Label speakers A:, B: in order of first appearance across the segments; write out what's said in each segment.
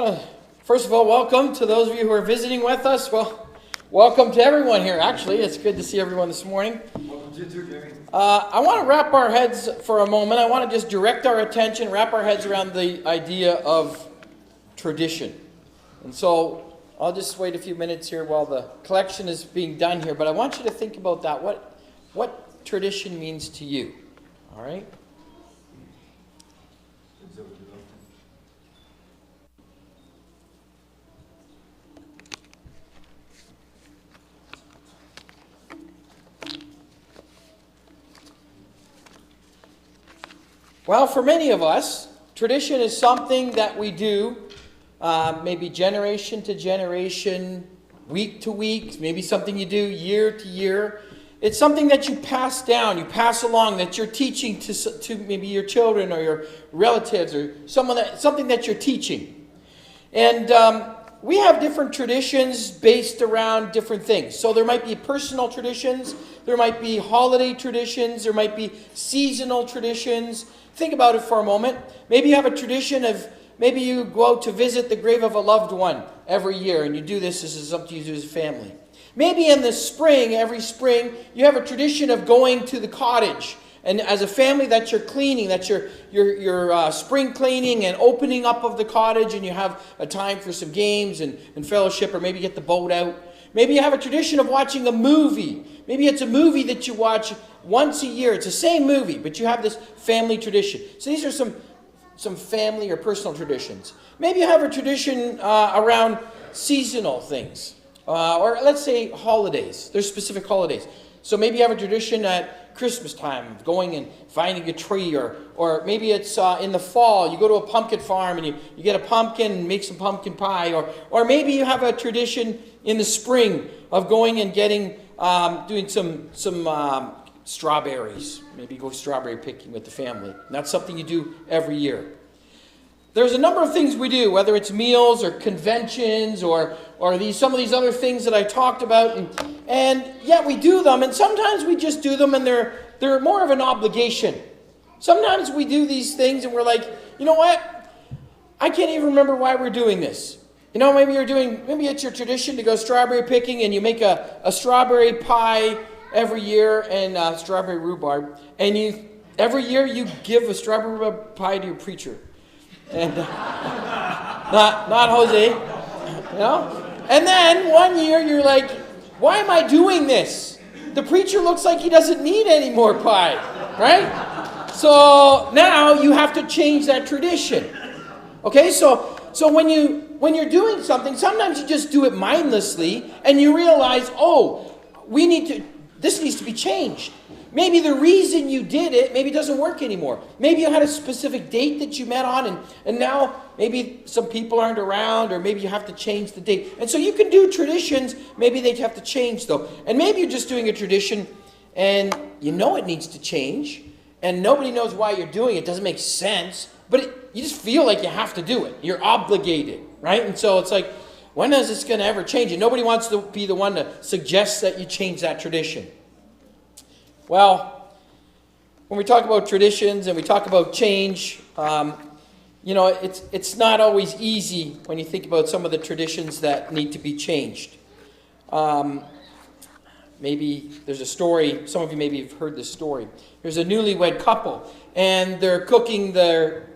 A: want to, first of all, welcome to those of you who are visiting with us. Well, welcome to everyone here, actually. It's good to see everyone this morning.
B: Welcome to you too, Jamie.
A: I want to wrap our heads for a moment. I want to just direct our attention, wrap our heads around the idea of tradition. And so I'll just wait a few minutes here while the collection is being done here. But I want you to think about that. What tradition means to you. All right? Well, for many of us, tradition is something that we do maybe generation to generation, week to week, maybe something you do year to year. It's something that you pass down, you pass along, that you're teaching to maybe your children or your relatives or something that you're teaching. And we have different traditions based around different things. So there might be personal traditions, there might be holiday traditions, there might be seasonal traditions. Think about it for a moment. Maybe you have a tradition of, maybe you go out to visit the grave of a loved one every year, and you do this is something you do as a family. Maybe in the spring, every spring, you have a tradition of going to the cottage. And as a family, that's your cleaning, that's your spring cleaning and opening up of the cottage, and you have a time for some games and fellowship, or maybe get the boat out. Maybe you have a tradition of watching a movie. Maybe it's a movie that you watch once a year. It's the same movie, but you have this family tradition. So these are some family or personal traditions. Maybe you have a tradition around seasonal things. Or let's say holidays. There's specific holidays. So maybe you have a tradition at Christmas time, going and finding a tree, or maybe it's in the fall, you go to a pumpkin farm and you get a pumpkin and make some pumpkin pie, or maybe you have a tradition in the spring of going and getting, doing some strawberries, maybe go strawberry picking with the family. And that's something you do every year. There's a number of things we do, whether it's meals or conventions or some of these other things that I talked about. And yeah, we do them, and sometimes we just do them and they're more of an obligation. Sometimes we do these things and we're like, you know what? I can't even remember why we're doing this. You know, maybe it's your tradition to go strawberry picking and you make a strawberry pie every year and strawberry rhubarb. And every year you give a strawberry rhubarb pie to your preacher. And not Jose, you know? And then one year you're like, why am I doing this? The preacher looks like he doesn't need any more pie, right? So now you have to change that tradition. Okay, so when you're doing something, sometimes you just do it mindlessly and you realize, this needs to be changed. Maybe the reason you did it maybe doesn't work anymore. Maybe you had a specific date that you met on and now maybe some people aren't around, or maybe you have to change the date. And so you can do traditions, maybe they have to change though. And maybe you're just doing a tradition and you know it needs to change and nobody knows why you're doing it. It doesn't make sense, but you just feel like you have to do it. You're obligated, right? And so it's like, when is this going to ever change? And nobody wants to be the one to suggest that you change that tradition. Well, when we talk about traditions and we talk about change, it's not always easy when you think about some of the traditions that need to be changed. Maybe there's a story, some of you maybe have heard this story. There's a newlywed couple, and they're cooking their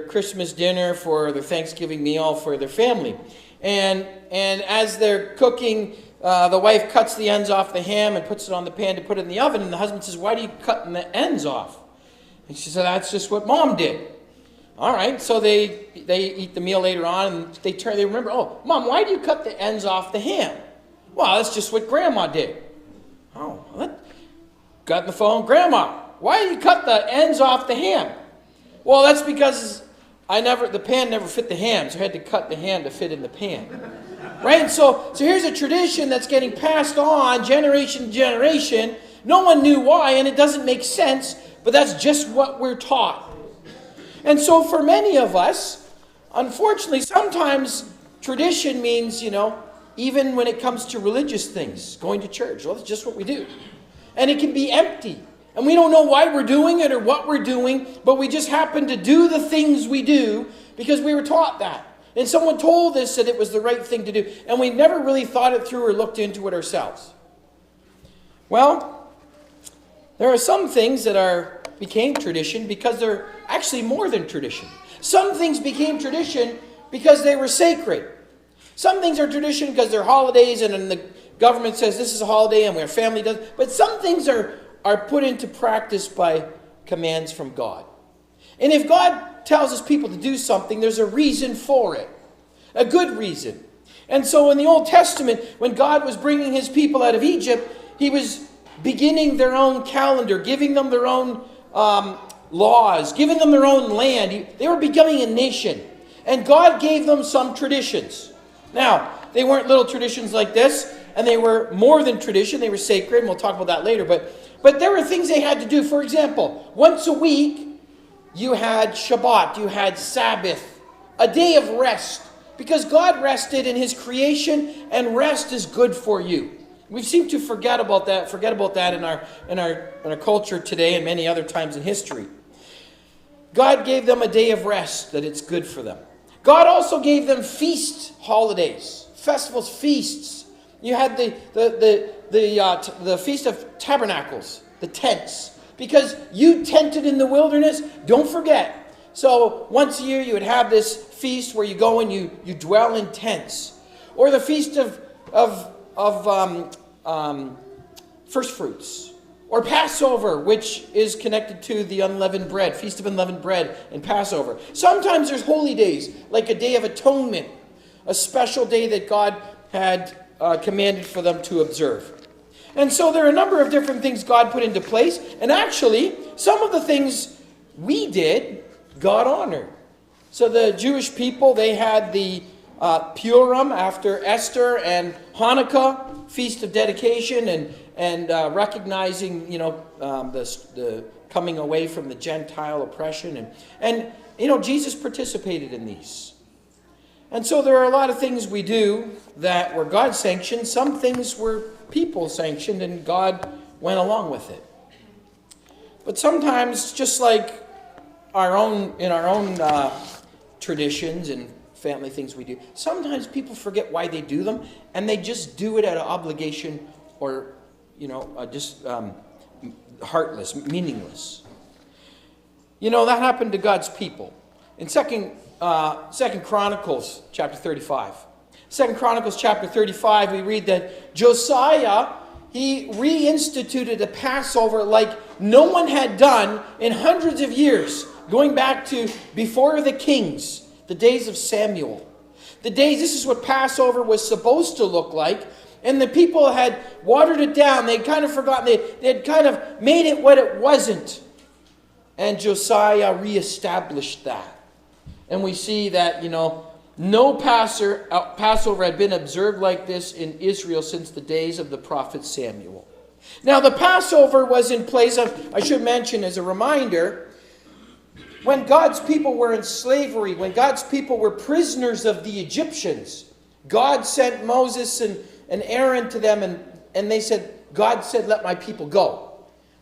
A: Christmas dinner for their Thanksgiving meal for their family. And as they're cooking, the wife cuts the ends off the ham and puts it on the pan to put it in the oven. And the husband says, why do you cut the ends off? And she said, that's just what Mom did. All right, so they eat the meal later on, and they remember, oh, Mom, why do you cut the ends off the ham? Well, that's just what Grandma did. Oh, what? Got on the phone, Grandma, why do you cut the ends off the ham? Well, that's because the pan never fit the ham, so I had to cut the ham to fit in the pan. Right? So here's a tradition that's getting passed on generation to generation. No one knew why, and it doesn't make sense, but that's just what we're taught. And so for many of us, unfortunately, sometimes tradition means, even when it comes to religious things, going to church. Well, that's just what we do. And it can be empty. And we don't know why we're doing it or what we're doing, but we just happen to do the things we do because we were taught that. And someone told us that it was the right thing to do. And we never really thought it through or looked into it ourselves. Well, there are some things that became tradition because they're actually more than tradition. Some things became tradition because they were sacred. Some things are tradition because they're holidays and then the government says this is a holiday and our family does. But some things are put into practice by commands from God. And if God tells his people to do something, there's a reason for it. A good reason. And so in the Old Testament, when God was bringing his people out of Egypt, he was beginning their own calendar, giving them their own laws, giving them their own land. They were becoming a nation. And God gave them some traditions. Now, they weren't little traditions like this, and they were more than tradition. They were sacred, and we'll talk about that later. But there were things they had to do. For example, once a week, you had Shabbat, you had Sabbath, a day of rest. Because God rested in his creation, and rest is good for you. We seem to forget about that in our culture today and many other times in history. God gave them a day of rest, that it's good for them. God also gave them feast holidays, festivals, feasts. You had the Feast of Tabernacles, the tents, because you tented in the wilderness. Don't forget. So once a year you would have this feast where you go and you dwell in tents, or the Feast of First Fruits, or Passover, which is connected to the unleavened bread, Feast of Unleavened Bread and Passover. Sometimes there's holy days, like a Day of Atonement, a special day that God had commanded for them to observe. And so there are a number of different things God put into place, and actually, some of the things we did, God honored. So the Jewish people, they had the Purim after Esther, and Hanukkah, Feast of Dedication, and recognizing, the coming away from the Gentile oppression. And Jesus participated in these. And so there are a lot of things we do that were God sanctioned. Some things were people sanctioned, and God went along with it. But sometimes, just like in our own traditions and family things we do, sometimes people forget why they do them, and they just do it out of obligation or, just heartless, meaningless. That happened to God's people. In Second Chronicles chapter 35. 2 Chronicles chapter 35, we read that Josiah, he reinstituted a Passover like no one had done in hundreds of years, going back to before the kings, the days of Samuel. This is what Passover was supposed to look like, and the people had watered it down. They'd kind of forgotten. They had kind of made it what it wasn't. And Josiah reestablished that. And we see that, no Passover had been observed like this in Israel since the days of the prophet Samuel. Now, the Passover was in place of, I should mention as a reminder, when God's people were in slavery, when God's people were prisoners of the Egyptians, God sent Moses and Aaron to them, and they said, God said, let my people go.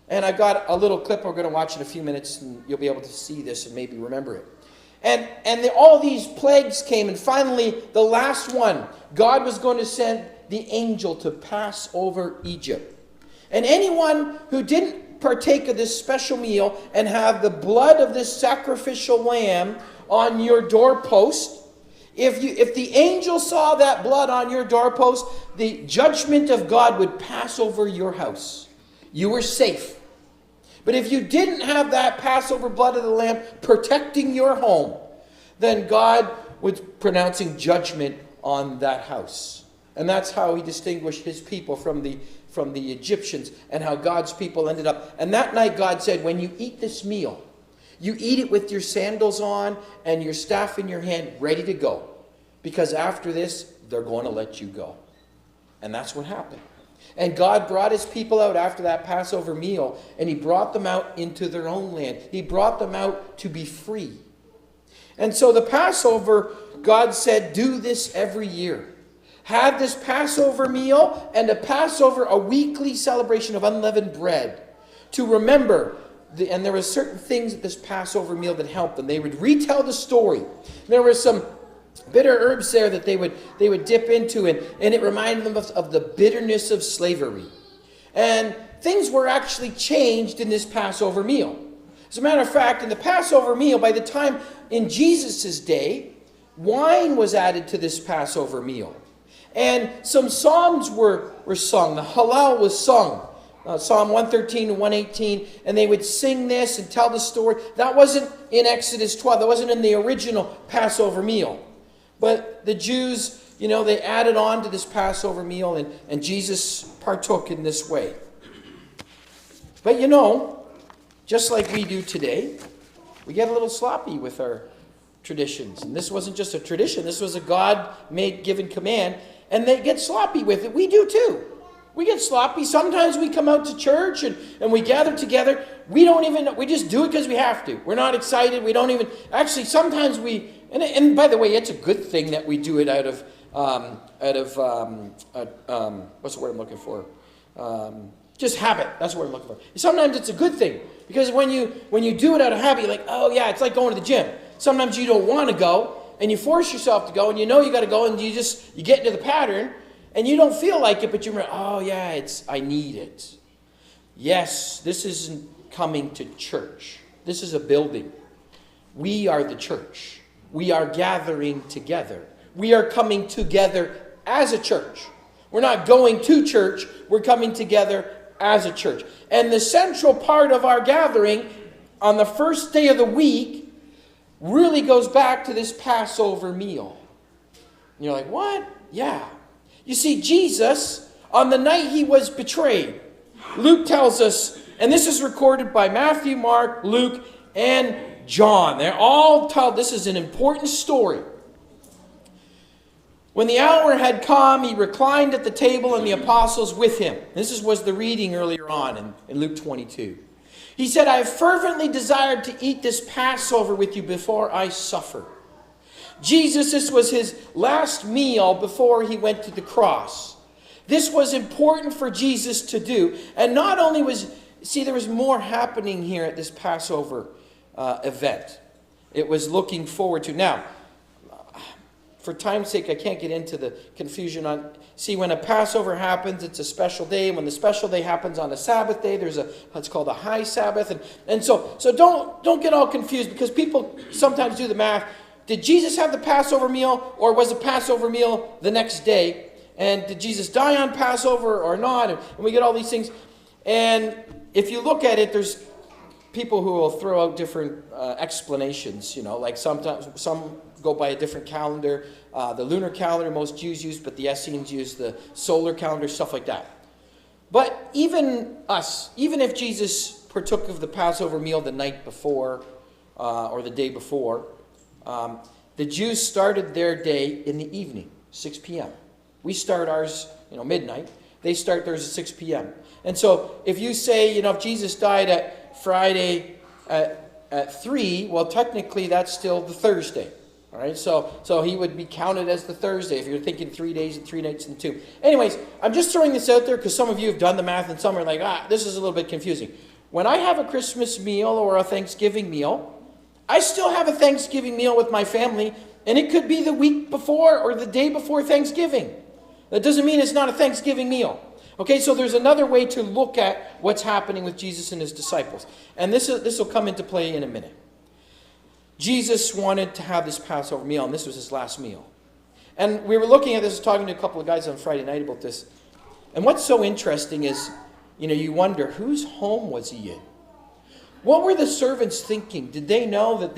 A: And I got a little clip we're going to watch in a few minutes, and you'll be able to see this and maybe remember it. And all these plagues came, and finally, the last one, God was going to send the angel to pass over Egypt. And anyone who didn't partake of this special meal and have the blood of this sacrificial lamb on your doorpost, if the angel saw that blood on your doorpost, the judgment of God would pass over your house. You were safe. But if you didn't have that Passover blood of the Lamb protecting your home, then God was pronouncing judgment on that house. And that's how he distinguished his people from the Egyptians, and how God's people ended up. And that night God said, when you eat this meal, you eat it with your sandals on and your staff in your hand, ready to go. Because after this, they're going to let you go. And that's what happened. And God brought his people out after that Passover meal, and he brought them out into their own land. He brought them out to be free. And so the Passover, God said, do this every year. Have this Passover meal and a weekly celebration of unleavened bread to remember. And there were certain things at this Passover meal that helped them. They would retell the story. There were some bitter herbs there that they would dip into, and it reminded them of the bitterness of slavery. And things were actually changed in this Passover meal. As a matter of fact, in the Passover meal, by the time in Jesus' day, wine was added to this Passover meal. And some psalms were sung. The Hallel was sung. Psalm 113 and 118. And they would sing this and tell the story. That wasn't in Exodus 12. That wasn't in the original Passover meal. But the Jews, they added on to this Passover meal, and Jesus partook in this way. But just like we do today, we get a little sloppy with our traditions. And this wasn't just a tradition. This was a God-made given command. And they get sloppy with it. We do too. We get sloppy. Sometimes we come out to church and we gather together. We just do it because we have to. We're not excited. We don't even, actually sometimes we, and by the way, it's a good thing that we do it out of what's the word I'm looking for? Just habit. That's the word I'm looking for. Sometimes it's a good thing. Because when you do it out of habit, you're like, oh yeah, it's like going to the gym. Sometimes you don't want to go, and you force yourself to go, and you got to go, and you get into the pattern, and you don't feel like it, but you're like, oh yeah, I need it. Yes, this isn't coming to church. This is a building. We are the church. We are gathering together. We are coming together as a church. We're not going to church. We're coming together as a church. And the central part of our gathering on the first day of the week really goes back to this Passover meal. And you're like, what? Yeah. You see, Jesus, on the night he was betrayed, Luke tells us, and this is recorded by Matthew, Mark, Luke, and John. They're all told, this is an important story. When the hour had come, he reclined at the table and the apostles with him. This was the reading earlier on in Luke 22. He said, I have fervently desired to eat this Passover with you before I suffer. Jesus, this was his last meal before he went to the cross. This was important for Jesus to do. And not only there was more happening here at this Passover event. It was looking forward to. Now, for time's sake, I can't get into the confusion on... See, when a Passover happens, it's a special day. When the special day happens on a Sabbath day, it's called a high Sabbath. And so don't get all confused, because people sometimes do the math. Did Jesus have the Passover meal, or was the Passover meal the next day? And did Jesus die on Passover or not? And we get all these things. And if you look at it, there's people who will throw out different explanations. Like sometimes some go by a different calendar. The lunar calendar most Jews use, but the Essenes use the solar calendar, stuff like that. But even if Jesus partook of the Passover meal the night before or the day before, the Jews started their day in the evening, 6 p.m. We start ours, midnight. They start theirs at 6 p.m. And so if you say, if Jesus died at Friday at 3, well, technically that's still the Thursday. All right, so he would be counted as the Thursday if you're thinking 3 days and 3 nights and 2. Anyways, I'm just throwing this out there because some of you have done the math and some are like, this is a little bit confusing. When I have a Christmas meal or a Thanksgiving meal, I still have a Thanksgiving meal with my family, and it could be the week before or the day before Thanksgiving. That doesn't mean it's not a Thanksgiving meal. Okay, so there's another way to look at what's happening with Jesus and his disciples. And this will come into play in a minute. Jesus wanted to have this Passover meal, and this was his last meal. And we were looking at this, talking to a couple of guys on Friday night about this. And what's so interesting is, you wonder, whose home was he in? What were the servants thinking? Did they know that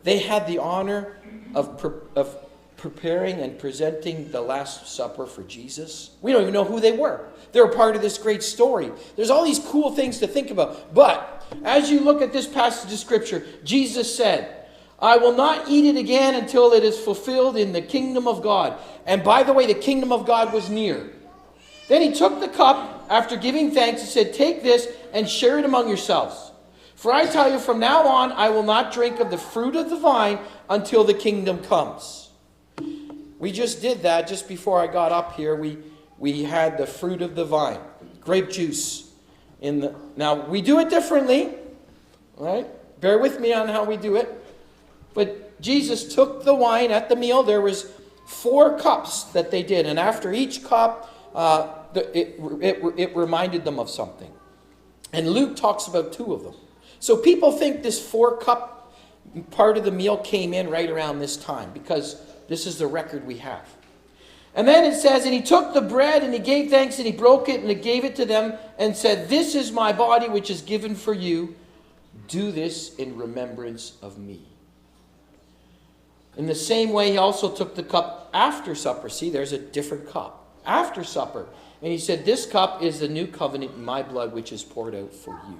A: they had the honor of preparing and presenting the Last Supper for Jesus? We don't even know who they were. They were part of this great story. There's all these cool things to think about. But as you look at this passage of Scripture, Jesus said, I will not eat it again until it is fulfilled in the kingdom of God. And by the way, the kingdom of God was near. Then he took the cup after giving thanks and said, take this and share it among yourselves. For I tell you, from now on, I will not drink of the fruit of the vine until the kingdom comes. We just did that just before I got up here. We had the fruit of the vine, grape juice. Now, we do it differently, right? Bear with me on how we do it. But Jesus took the wine at the meal. There was 4 cups that they did. And after each cup, it reminded them of something. And Luke talks about 2 of them. So people think this 4-cup part of the meal came in right around this time, because this is the record we have. And then it says, and he took the bread and he gave thanks and he broke it and he gave it to them and said, "This is my body which is given for you. Do this in remembrance of me." In the same way, he also took the cup after supper. See, there's a different cup. After supper. And he said, "This cup is the new covenant in my blood, which is poured out for you."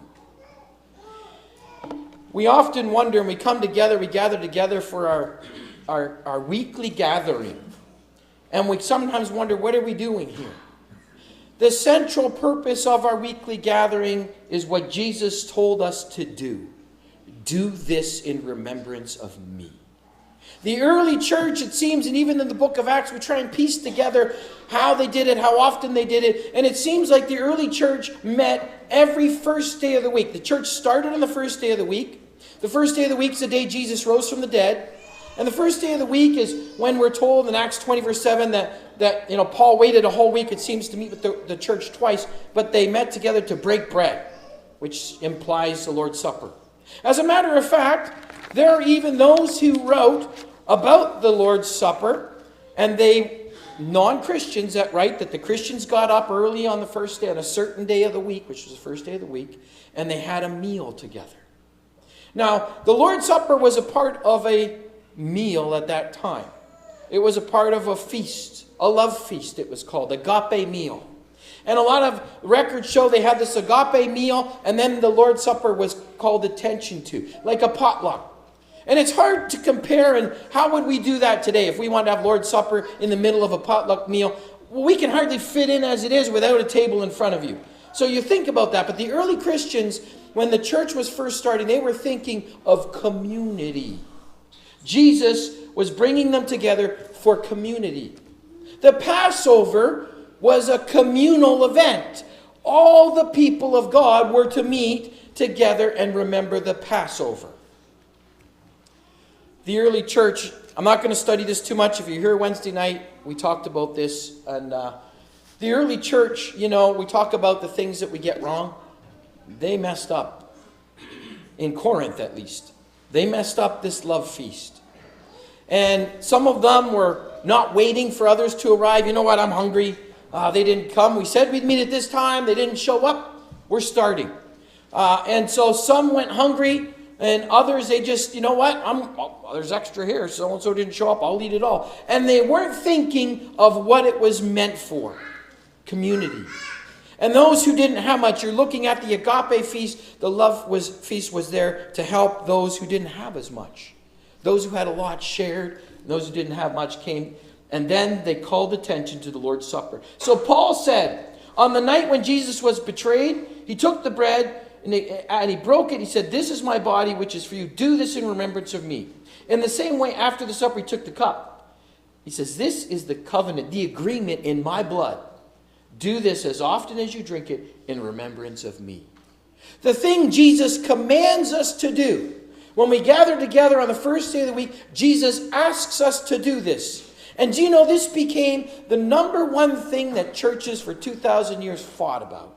A: We often wonder, and we come together, we gather together for our weekly gathering. And we sometimes wonder, what are we doing here? The central purpose of our weekly gathering is what Jesus told us to do. Do this in remembrance of me. The early church, it seems, and even in the book of Acts, we try and piece together how they did it, how often they did it. And it seems like the early church met every first day of the week. The church started on the first day of the week. The first day of the week is the day Jesus rose from the dead. And the first day of the week is when we're told in Acts 20 verse 7 that Paul waited a whole week, it seems, to meet with the church twice. But they met together to break bread, which implies the Lord's Supper. As a matter of fact, there are even those who wrote about the Lord's Supper, and non-Christians that write that the Christians got up early on the first day, on a certain day of the week, which was the first day of the week, and they had a meal together. Now, the Lord's Supper was a part of a meal at that time. It was a part of a feast, a love feast it was called, agape meal. And a lot of records show they had this agape meal, and then the Lord's Supper was called attention to, like a potluck. And it's hard to compare, and how would we do that today if we wanted to have Lord's Supper in the middle of a potluck meal? Well, we can hardly fit in as it is without a table in front of you. So you think about that. But the early Christians, when the church was first starting, they were thinking of community. Jesus was bringing them together for community. The Passover was a communal event. All the people of God were to meet together and remember the Passover. The early church, I'm not going to study this too much. If you're here Wednesday night, we talked about this. And the early church, we talk about the things that we get wrong. They messed up. In Corinth, at least. They messed up this love feast. And some of them were not waiting for others to arrive. You know what? I'm hungry. They didn't come. We said we'd meet at this time. They didn't show up. We're starting. And so some went hungry. And others, they just, you know what? There's extra here. So-and-so didn't show up. I'll eat it all. And they weren't thinking of what it was meant for. Community. And those who didn't have much, you're looking at the agape feast. The love feast was there to help those who didn't have as much. Those who had a lot shared. Those who didn't have much came. And then they called attention to the Lord's Supper. So Paul said, on the night when Jesus was betrayed, he took the bread and he broke it. He said, "This is my body, which is for you. Do this in remembrance of me." In the same way, after the supper, he took the cup. He says, "This is the covenant, the agreement in my blood. Do this as often as you drink it in remembrance of me." The thing Jesus commands us to do, when we gather together on the first day of the week, Jesus asks us to do this. And do you know, this became the number one thing that churches for 2,000 years fought about.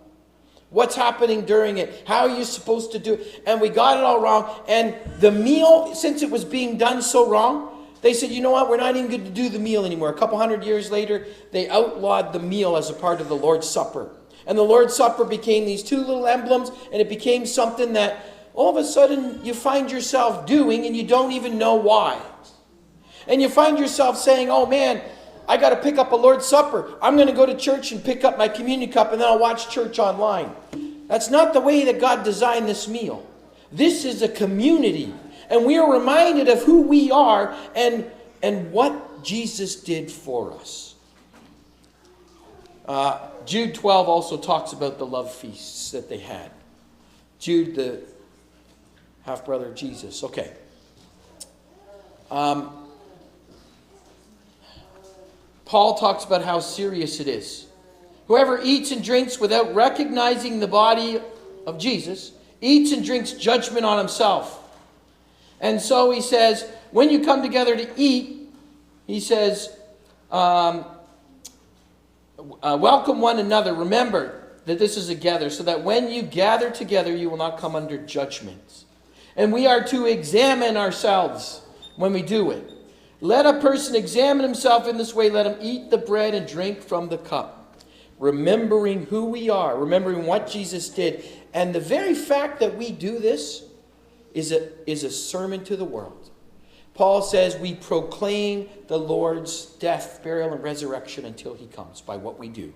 A: What's happening during it? How are you supposed to do it? And we got it all wrong. And the meal, since it was being done so wrong, they said, you know what? We're not even going to do the meal anymore. A couple hundred years later, they outlawed the meal as a part of the Lord's Supper. And the Lord's Supper became these 2 little emblems, and it became something that all of a sudden you find yourself doing and you don't even know why. And you find yourself saying, oh man, I got to pick up a Lord's Supper. I'm going to go to church and pick up my communion cup, and then I'll watch church online. That's not the way that God designed this meal. This is a community. And we are reminded of who we are and what Jesus did for us. Jude 12 also talks about the love feasts that they had. Jude, the half-brother of Jesus. Okay. Paul talks about how serious it is. Whoever eats and drinks without recognizing the body of Jesus eats and drinks judgment on himself. And so he says, when you come together to eat, he says, welcome one another. Remember that this is a gather, so that when you gather together, you will not come under judgment. And we are to examine ourselves when we do it. Let a person examine himself in this way. Let him eat the bread and drink from the cup. Remembering who we are, remembering what Jesus did. And the very fact that we do this is a sermon to the world. Paul says we proclaim the Lord's death, burial, and resurrection until he comes by what we do.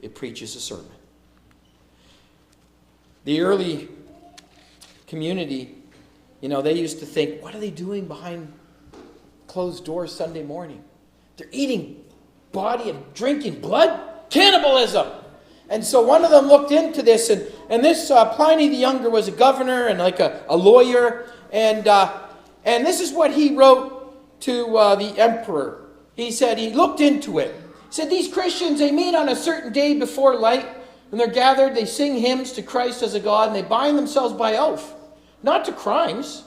A: It preaches a sermon. The early community, they used to think, what are they doing behind closed doors Sunday morning? They're eating body and drinking blood? Cannibalism! And so one of them looked into this, and this Pliny the Younger was a governor and like a lawyer, and this is what he wrote to the emperor. He said, he looked into it. He said, these Christians, they meet on a certain day before light. When they're gathered, they sing hymns to Christ as a God, and they bind themselves by oath, not to crimes.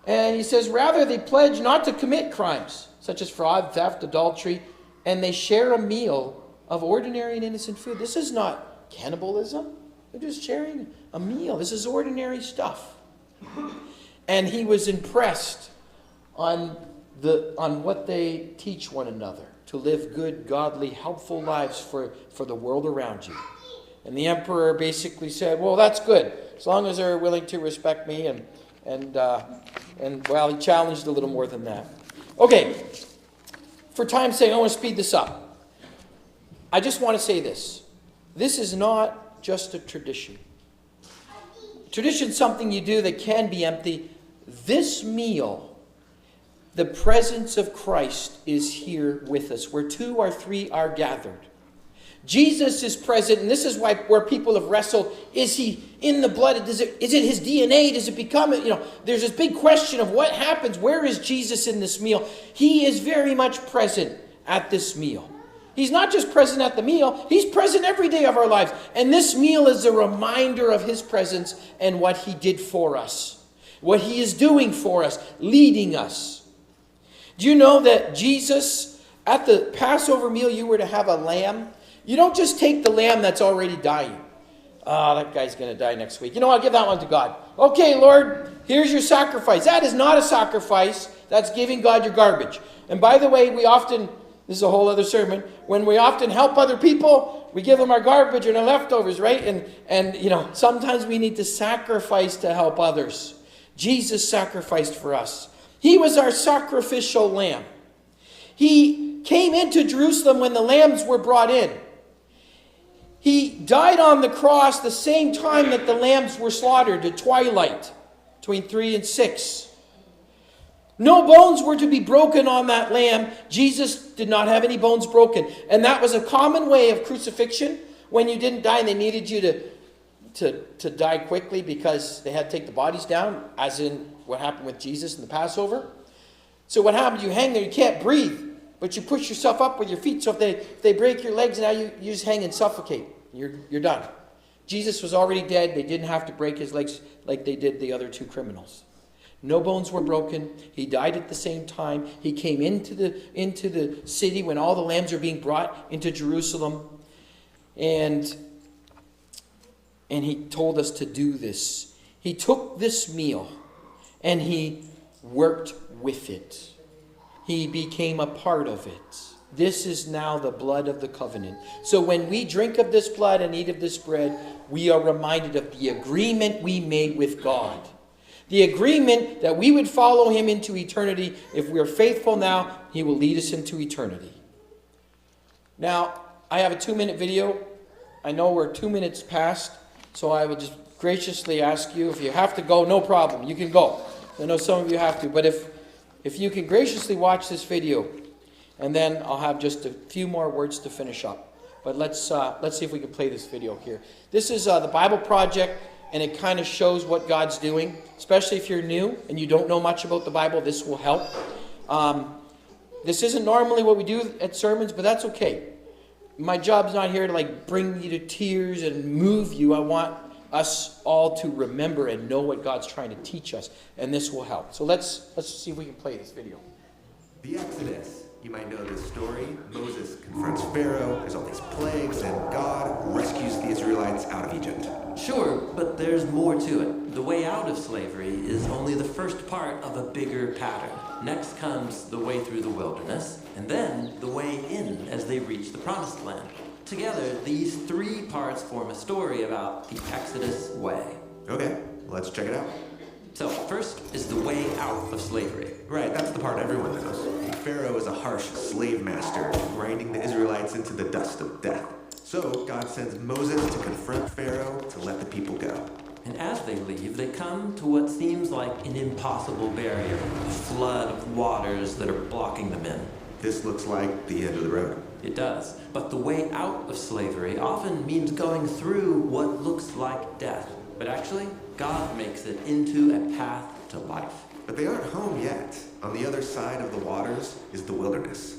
A: And he says, rather, they pledge not to commit crimes, such as fraud, theft, adultery, and they share a meal of ordinary and innocent food. This is not cannibalism. They're just sharing a meal. This is ordinary stuff. And he was impressed on what they teach one another, to live good, godly, helpful lives for the world around you. And the emperor basically said, well, that's good, as long as they're willing to respect me. And well, he challenged a little more than that. Okay, for time's sake, I want to speed this up. I just want to say this. This is not just a tradition. Tradition is something you do that can be empty. This meal, the presence of Christ is here with us. Where two or three are gathered. Jesus is present, and this is where people have wrestled. Is he in the blood? Is it his DNA? Does it become it? There's this big question of what happens. Where is Jesus in this meal? He is very much present at this meal. He's not just present at the meal, he's present every day of our lives. And this meal is a reminder of his presence and what he did for us. What he is doing for us, leading us. Do you know that Jesus, at the Passover meal, you were to have a lamb? You don't just take the lamb that's already dying. Oh, that guy's going to die next week. I'll give that one to God. Okay, Lord, here's your sacrifice. That is not a sacrifice. That's giving God your garbage. And by the way, this is a whole other sermon, when we often help other people, we give them our garbage and our leftovers, right? And sometimes we need to sacrifice to help others. Jesus sacrificed for us. He was our sacrificial lamb. He came into Jerusalem when the lambs were brought in. He died on the cross the same time that the lambs were slaughtered, at twilight, between 3 and 6. No bones were to be broken on that lamb. Jesus did not have any bones broken. And that was a common way of crucifixion. When you didn't die and they needed you to die quickly because they had to take the bodies down, as in what happened with Jesus in the Passover. So what happened? You hang there, you can't breathe, but you push yourself up with your feet. So if they break your legs, now you just hang and suffocate. You're done. Jesus was already dead. They didn't have to break his legs like they did the other two criminals. No bones were broken. He died at the same time. He came into the city when all the lambs are being brought into Jerusalem. And he told us to do this. He took this meal and he worked with it. He became a part of it. This is now the blood of the covenant. So when we drink of this blood and eat of this bread, we are reminded of the agreement we made with God. The agreement that we would follow him into eternity. If we are faithful now, he will lead us into eternity. Now, I have a 2-minute video. I know we're 2 minutes past, so I will just graciously ask you, if you have to go, no problem. You can go. I know some of you have to, but if you can graciously watch this video, and then I'll have just a few more words to finish up. But let's see if we can play this video here. This is the Bible Project, and it kind of shows what God's doing. Especially if you're new and you don't know much about the Bible, this will help. This isn't normally what we do at sermons, but that's okay. My job's not here to bring you to tears and move you. I want us all to remember and know what God's trying to teach us, and this will help. So let's see if we can play this video.
B: The Exodus. You might know this story. Moses confronts Pharaoh, there's all these plagues, and God rescues the Israelites out of Egypt.
C: Sure, but there's more to it. The way out of slavery is only the first part of a bigger pattern. Next comes the way through the wilderness, and then the way in as they reach the promised land. Together, these three parts form a story about the Exodus way.
B: Okay, let's check it out.
C: So, first is the way out of slavery.
B: Right, that's the part everyone knows. Pharaoh is a harsh slave master, grinding the Israelites into the dust of death. So God sends Moses to confront Pharaoh to let the people go.
C: And as they leave, they come to what seems like an impossible barrier, a flood of waters that are blocking them in.
B: This looks like the end of the road.
C: It does. But the way out of slavery often means going through what looks like death. But actually, God makes it into a path to life.
B: But they aren't home yet. On the other side of the waters is the wilderness.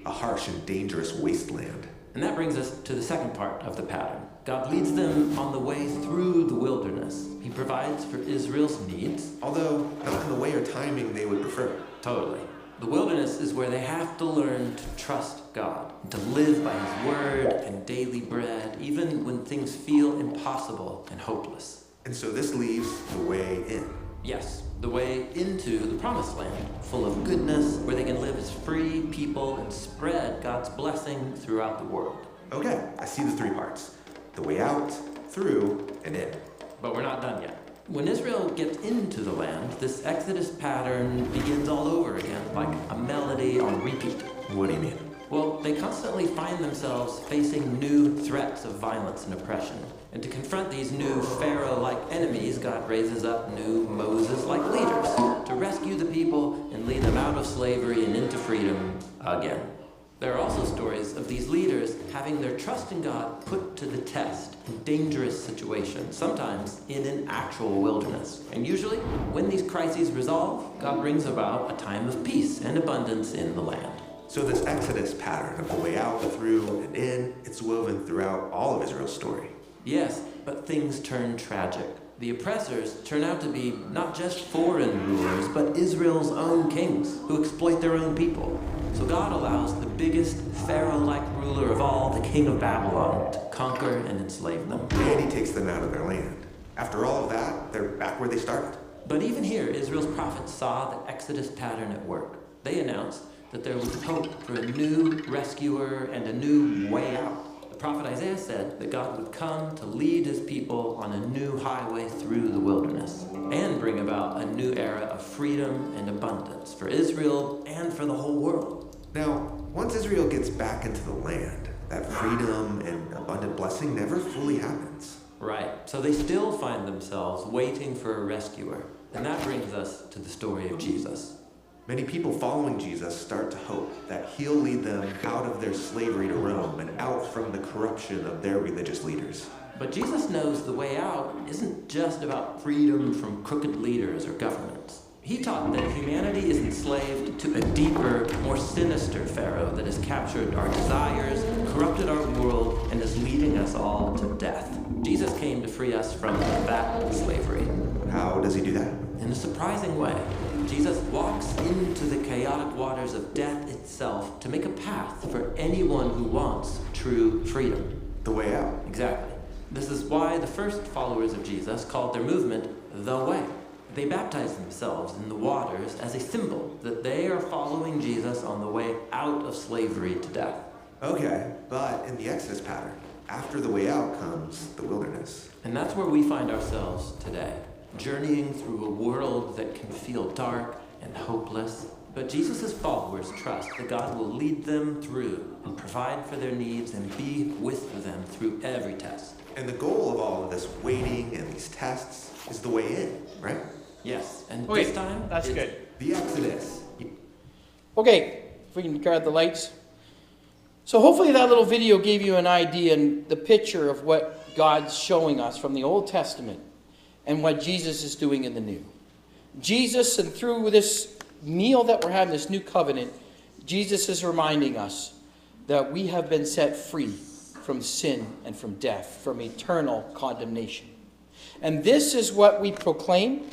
B: A harsh and dangerous wasteland.
C: And that brings us to the second part of the pattern. God leads them on the way through the wilderness. He provides for Israel's needs.
B: Although, not in the way or timing they would prefer.
C: Totally. The wilderness is where they have to learn to trust God, to live by His word and daily bread, even when things feel impossible and hopeless.
B: And so this leaves the way in.
C: Yes, the way into the promised land, full of goodness, where they can live as free people and spread God's blessing throughout the world.
B: Okay, I see the three parts. The way out, through, and in.
C: But we're not done yet. When Israel gets into the land, this Exodus pattern begins all over again, like a melody on repeat.
B: What do you mean?
C: Well, they constantly find themselves facing new threats of violence and oppression. And to confront these new Pharaoh-like enemies, God raises up new Moses-like leaders to rescue the people and lead them out of slavery and into freedom again. There are also stories of these leaders having their trust in God put to the test in dangerous situations, sometimes in an actual wilderness. And usually, when these crises resolve, God brings about a time of peace and abundance in the land.
B: So this Exodus pattern of the way out, through, and in, it's woven throughout all of Israel's story.
C: Yes, but things turn tragic. The oppressors turn out to be not just foreign rulers, but Israel's own kings who exploit their own people. So God allows the biggest Pharaoh-like ruler of all, the king of Babylon, to conquer and enslave them.
B: And he takes them out of their land. After all of that, they're back where they started.
C: But even here, Israel's prophets saw the Exodus pattern at work. They announced that there was hope for a new rescuer and a new way out. The prophet Isaiah said that God would come to lead his people on a new highway through the wilderness and bring about a new era of freedom and abundance for Israel and for the whole world.
B: Now, once Israel gets back into the land, that freedom and abundant blessing never fully happens.
C: Right, so they still find themselves waiting for a rescuer. And that brings us to the story of Jesus.
B: Many people following Jesus start to hope that he'll lead them out of their slavery to Rome and out from the corruption of their religious leaders.
C: But Jesus knows the way out isn't just about freedom from crooked leaders or governments. He taught that humanity is enslaved to a deeper, more sinister Pharaoh that has captured our desires, corrupted our world, and is leading us all to death. Jesus came to free us from that slavery.
B: How does he do that?
C: In a surprising way, Jesus walks into the chaotic waters of death itself to make a path for anyone who wants true freedom.
B: The way out.
C: Exactly. This is why the first followers of Jesus called their movement the Way. They baptized themselves in the waters as a symbol that they are following Jesus on the way out of slavery to death.
B: Okay, but in the Exodus pattern, after the way out comes the wilderness.
C: And that's where we find ourselves today, journeying through a world that can feel dark and hopeless. But Jesus' followers trust that God will lead them through and provide for their needs and be with them through every test.
B: And the goal of all of this waiting and these tests is the way in, right?
C: Yes, and
A: Wait,
C: this time
A: that's
C: it's
A: good.
B: The Exodus.
A: Okay, if we can grab the lights. So hopefully that little video gave you an idea and the picture of what God's showing us from the Old Testament and what Jesus is doing in the New. Jesus, and through this meal that we're having, this new covenant, Jesus is reminding us that we have been set free from sin and from death, from eternal condemnation. And this is what we proclaim.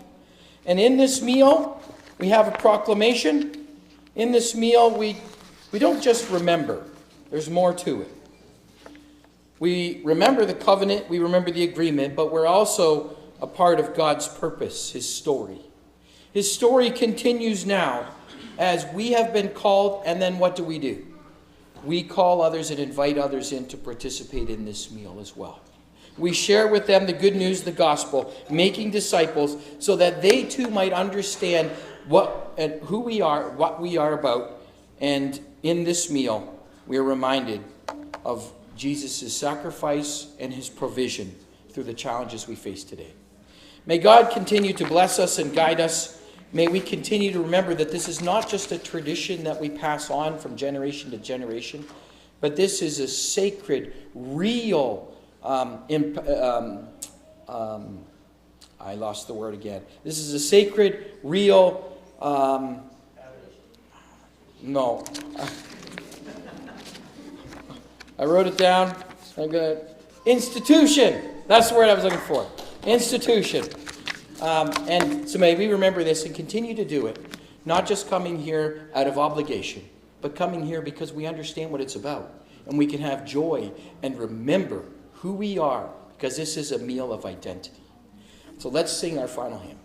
A: And in this meal, we have a proclamation. In this meal, we don't just remember. There's more to it. We remember the covenant, we remember the agreement, but we're also a part of God's purpose, his story. His story continues now as we have been called, and then what do? We call others and invite others in to participate in this meal as well. We share with them the good news, the gospel, making disciples so that they too might understand what and who we are, what we are about. And in this meal, we are reminded of Jesus' sacrifice and his provision through the challenges we face today. May God continue to bless us and guide us. May we continue to remember that this is not just a tradition that we pass on from generation to generation, but this is a sacred, real, I lost the word again. This is a sacred, real, no. I wrote it down. Institution. That's the word I was looking for. Institution. And so may we remember this and continue to do it. Not just coming here out of obligation, but coming here because we understand what it's about. And we can have joy and remember who we are, because this is a meal of identity. So let's sing our final hymn.